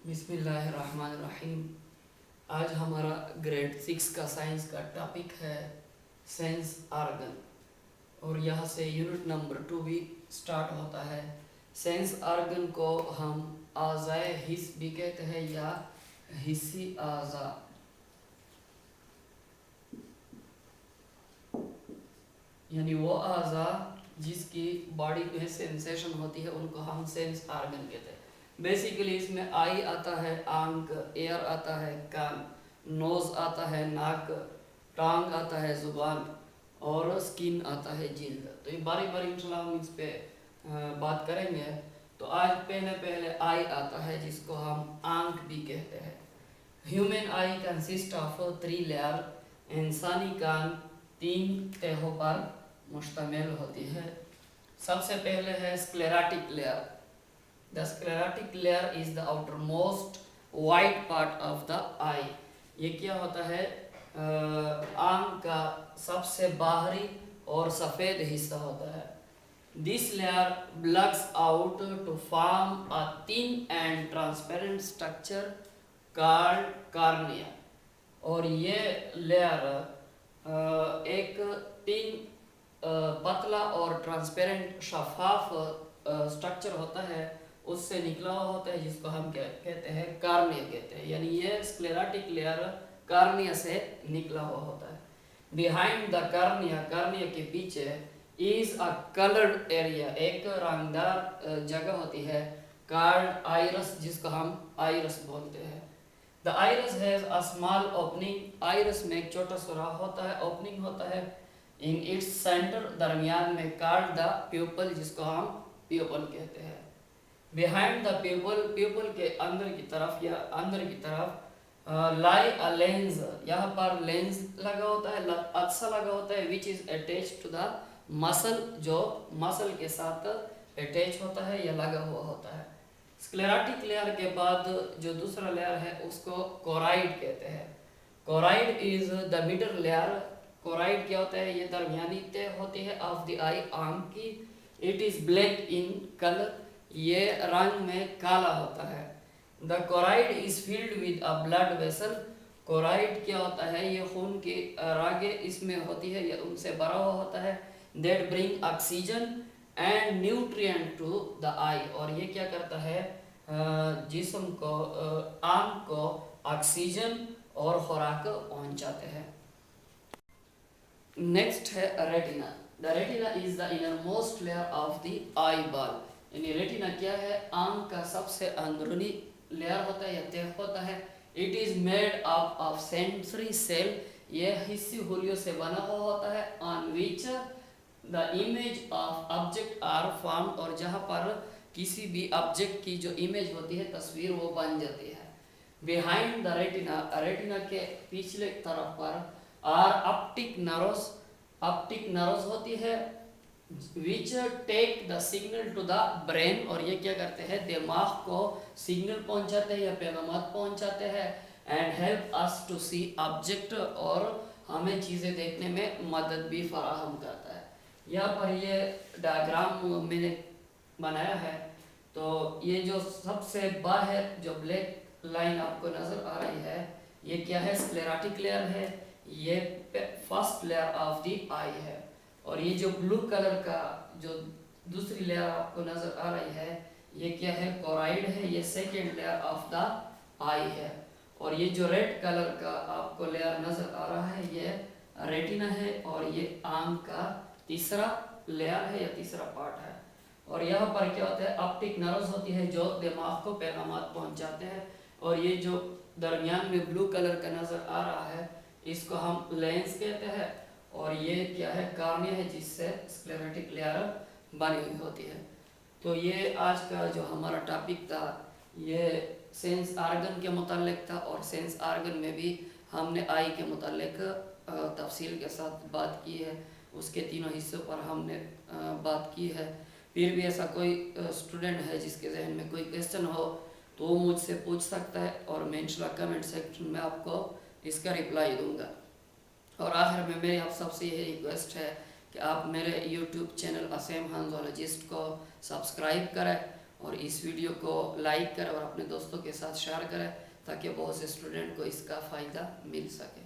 बिस्मिल्लाहिर्रहमानिर्रहीम। आज हमारा ग्रेड 6 का साइंस का टॉपिक है सेंस आर्गन और यहाँ से यूनिट नंबर 2 भी स्टार्ट होता है। सेंस आर्गन को हम आज़ाए हिस भी कहते हैं या हिस्सी आज़ा। यानी वो आज़ा जिसकी बॉडी में सेंसेशन होती है उनको हम सेंस आर्गन कहते हैं। बेसिकली इसमें आई आता है, आंख, एयर आता है, कान, नोज आता है, नाक, टांग आता है, जुबान और स्किन आता है, जिल्द। तो ये बारी बारी इंशाल्लाह हम इस पे बात करेंगे। तो आज पहले आई आता है जिसको हम आंख भी कहते हैं। Human I consist of 3 layer. इंसानी कान 3 तहों पर मुश्तमिल होती है। सबसे पहले है स्क्लेराटिक layer. The sclerotic layer is the outermost white part of the eye. ये क्या होता है? आंख का सबसे बाहरी और सफ़ेद हिस्सा होता है। This layer blocks out to form a thin and transparent structure called cornea. और ये लेयर एक तीन पतला और ट्रांसपेरेंट शफाफ स्ट्रक्चर होता है, उससे निकला हुआ होता है, जिसको हम कहते हैं कार्निया कहते हैं। यानी ये स्क्लेराटिक लेयर कार्निया से निकला हुआ होता है। बिहाइंड द कार्निया, कार्निया के पीछे इज अ कलर्ड एरिया, एक रंगदार जगह होती है, कार्ड आइरस, जिसको हम आइरस बोलते हैं। The iris has a small opening, iris में एक छोटा सुराख होता है, ओपनिंग होता है। इन इट्स सेंटर, दरमियान में, कार्ड द प्यूपल, जिसको हम प्यूपल कहते हैं। बिहाइंड द प्यूपल, प्यूपल के अंदर की तरफ या अंदर की तरफ लाई अ लेंस, यहाँ पर लेंस लगा होता है, अच्छा लगा होता है, which is attach to the muscle, जो मसल के साथ अटैच होता है या लगा हुआ होता है। स्क्लेराटिक लेयर के बाद जो दूसरा लेयर है उसको कोराइड कहते हैं। Choroid is the middle layer. Choroid क्या होता है? ये दरमियानी तह होती है ऑफ द आई, आंख की। It is black in colour, ये रंग में काला होता है। The choroid is filled with a blood vessel, choroid क्या होता है? ये खून की रागे इसमें होती है या उनसे भरा हुआ होता है। That bring oxygen and nutrient to the eye, और ये क्या करता है? जिस्म को, आंख को ऑक्सीजन और खुराक पहुंचाते हैं। नेक्स्ट है retina. The retina is the innermost layer of the eye ball. यानी रेटिना क्या है? आंख का सबसे अंदरूनी लेयर होता है या तह होता है। It is made up of sensory cell, यह हिस्सी हुलियों से बना हुआ होता है। On which the image of object are form, और जहाँ पर किसी भी ऑब्जेक्ट की जो इमेज होती है, तस्वीर, वो बन जाती है। बिहाइंड द रेटिना, रेटिना के पिछले तरफ पर are optic nerves, optic nerves होती है, which take the signal to the brain, और ये क्या करते हैं? दिमाग को सिग्नल पहुंचाते हैं या पैगामात पहुंचाते हैं। And help us to see object, और हमें चीज़ें देखने में मदद भी फराहम करता है। यहाँ पर ये डायग्राम मैंने बनाया है। तो ये जो सबसे बाहर जो ब्लैक लाइन आपको नज़र आ रही है, ये क्या है? स्क्लेराटिक लेयर है, ये फर्स्ट लेयर ऑफ द आई है। और ये जो ब्लू कलर का जो दूसरी लेयर आपको नज़र आ रही है, ये क्या है? कोराइड है, ये सेकेंड लेयर ऑफ द आई है। और ये जो रेड कलर का आपको लेयर नज़र आ रहा है, ये रेटिना है, और ये आंख का तीसरा लेयर है या तीसरा पार्ट है। और यहाँ पर क्या होता है? ऑप्टिक नर्व्स होती है जो दिमाग को पैगामात पहुँचाते हैं। और ये जो दरमियान में ब्लू कलर का नज़र आ रहा है, इसको हम लेंस कहते हैं। और ये क्या है? कार्निया है, जिससे स्क्लेरोटिक लेयर बनी हुई होती है। तो ये आज का जो हमारा टॉपिक था, ये सेंस आर्गन के मुतालिक था, और सेंस आर्गन में भी हमने आई के मुतालिक तफसील के साथ बात की है। उसके तीनों हिस्सों पर हमने बात की है। फिर भी ऐसा कोई स्टूडेंट है जिसके जहन में कोई क्वेश्चन हो तो वो मुझसे पूछ सकता है, और मैं इंशाल्लाह कमेंट सेक्शन में आपको इसका रिप्लाई दूंगा। और आखिर में मेरी आप सबसे यही रिक्वेस्ट है कि आप मेरे YouTube चैनल असेम खान ज़ूलॉजिस्ट को सब्सक्राइब करें और इस वीडियो को लाइक करें और अपने दोस्तों के साथ शेयर करें ताकि बहुत से स्टूडेंट को इसका फ़ायदा मिल सके।